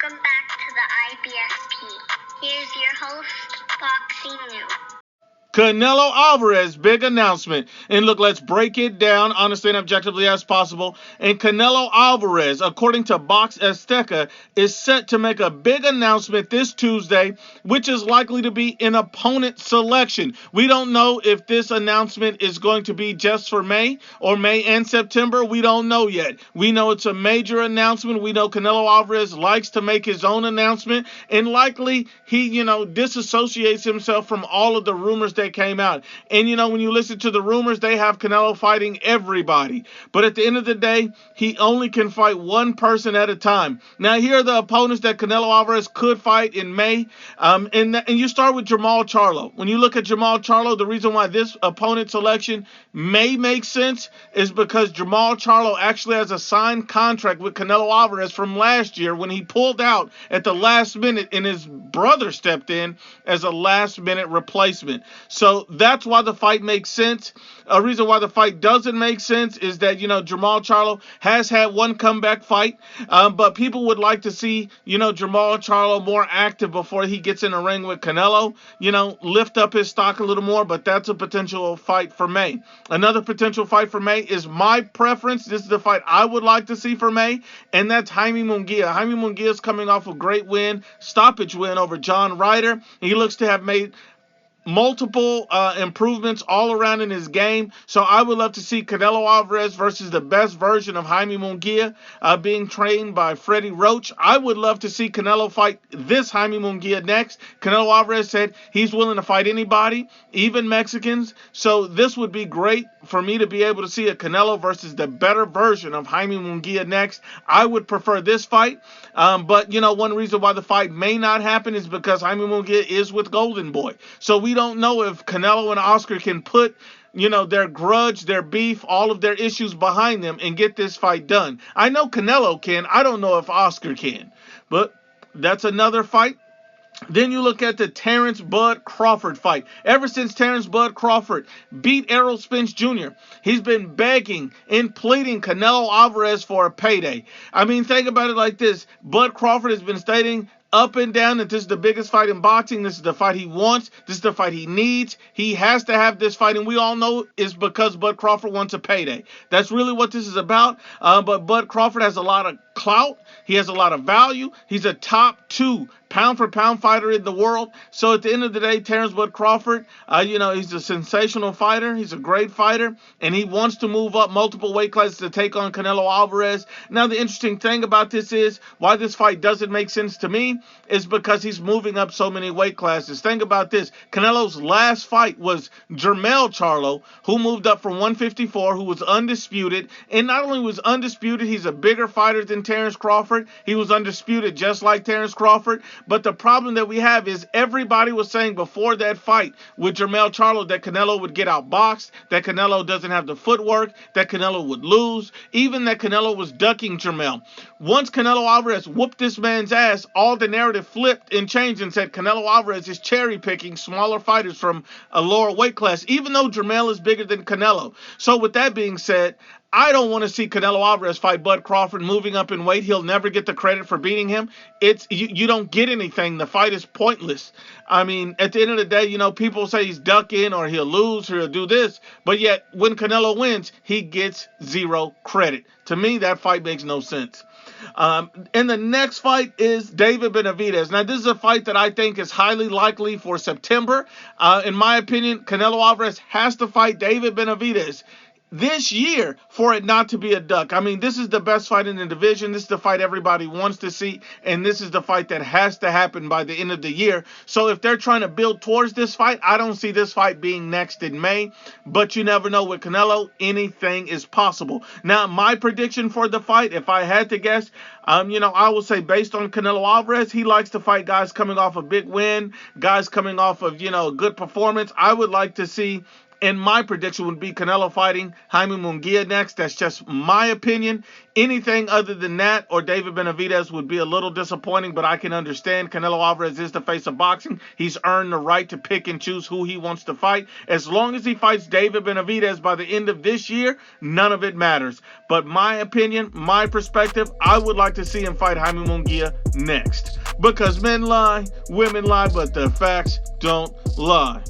Welcome back to the IBFP. Here's your host, Boxing News. Canelo Alvarez, big announcement. And look, let's break it down honestly and objectively as possible. And Canelo Alvarez, according to Box Azteca, is set to make a big announcement this Tuesday, which is likely to be an opponent selection. We don't know if this announcement is going to be just for May or May and September. We don't know yet. We know it's a major announcement. We know Canelo Alvarez likes to make his own announcement, and likely he, disassociates himself from all of the rumors that came out. And when you listen to the rumors, they have Canelo fighting everybody. But at the end of the day, he only can fight one person at a time. Now, here are the opponents that Canelo Alvarez could fight in May. And you start with Jamal Charlo. When you look at Jamal Charlo, the reason why this opponent selection may make sense is because Jamal Charlo actually has a signed contract with Canelo Alvarez from last year when he pulled out at the last minute and his brother stepped in as a last-minute replacement. So that's why the fight makes sense. A reason why the fight doesn't make sense is that, Jamal Charlo has had one comeback fight, but people would like to see, Jamal Charlo more active before he gets in a ring with Canelo, lift up his stock a little more, but that's a potential fight for May. Another potential fight for May is my preference. This is the fight I would like to see for May, and that's Jaime Munguia. Jaime Munguia is coming off a great stoppage win over John Ryder. He looks to have made multiple improvements all around in his game. So I would love to see Canelo Alvarez versus the best version of Jaime Munguia being trained by Freddie Roach. I would love to see Canelo fight this Jaime Munguia next. Canelo Alvarez said he's willing to fight anybody, even Mexicans. So this would be great for me to be able to see a Canelo versus the better version of Jaime Munguia next. I would prefer this fight. But one reason why the fight may not happen is because Jaime Munguia is with Golden Boy. So we don't know if Canelo and Oscar can put, their grudge, their beef, all of their issues behind them and get this fight done. I know Canelo can. I don't know if Oscar can. But that's another fight. Then you look at the Terence Bud Crawford fight. Ever since Terence Bud Crawford beat Errol Spence Jr., he's been begging and pleading Canelo Alvarez for a payday. I mean, think about it like this. Bud Crawford has been stating up and down that this is the biggest fight in boxing. This is the fight he wants. This is the fight he needs. He has to have this fight, and we all know it's because Bud Crawford wants a payday. That's really what this is about. But Bud Crawford has a lot of clout. He has a lot of value. He's a top 2 pound-for-pound fighter in the world. So at the end of the day, Terence Bud Crawford, he's a sensational fighter. He's a great fighter, and he wants to move up multiple weight classes to take on Canelo Alvarez. Now, the interesting thing about this is why this fight doesn't make sense to me is because he's moving up so many weight classes. Think about this. Canelo's last fight was Jamal Charlo, who moved up from 154, who was undisputed. And not only was undisputed, he's a bigger fighter than Terence Crawford. He was undisputed just like Terence Crawford. But the problem that we have is everybody was saying before that fight with Jamal Charlo that Canelo would get outboxed, that Canelo doesn't have the footwork, that Canelo would lose, even that Canelo was ducking Jamal. Once Canelo Alvarez whooped this man's ass, all the narrative flipped and changed and said Canelo Alvarez is cherry-picking smaller fighters from a lower weight class, even though Jamal is bigger than Canelo. So with that being said, I don't want to see Canelo Alvarez fight Bud Crawford moving up in weight. He'll never get the credit for beating him. You don't get anything. The fight is pointless. I mean, at the end of the day, people say he's ducking or he'll lose or he'll do this. But yet, when Canelo wins, he gets zero credit. To me, that fight makes no sense. And the next fight is David Bennovitz. Now, this is a fight that I think is highly likely for September. In my opinion, Canelo Alvarez has to fight David Bennovitz this year for it not to be a duck. I mean, this is the best fight in the division. This is the fight everybody wants to see, and this is the fight that has to happen by the end of the year. So if they're trying to build towards this fight, I don't see this fight being next in May, but you never know. With Canelo, anything is possible. Now, my prediction for the fight, if I had to guess, I will say based on Canelo Alvarez, he likes to fight guys coming off a big win, guys coming off of, a good performance. I would like to see And my prediction would be Canelo fighting Jaime Munguia next. That's just my opinion. Anything other than that or David Bennovitz would be a little disappointing, but I can understand. Canelo Alvarez is the face of boxing. He's earned the right to pick and choose who he wants to fight. As long as he fights David Bennovitz by the end of this year, none of it matters. But my opinion, my perspective, I would like to see him fight Jaime Munguia next. Because men lie, women lie, but the facts don't lie.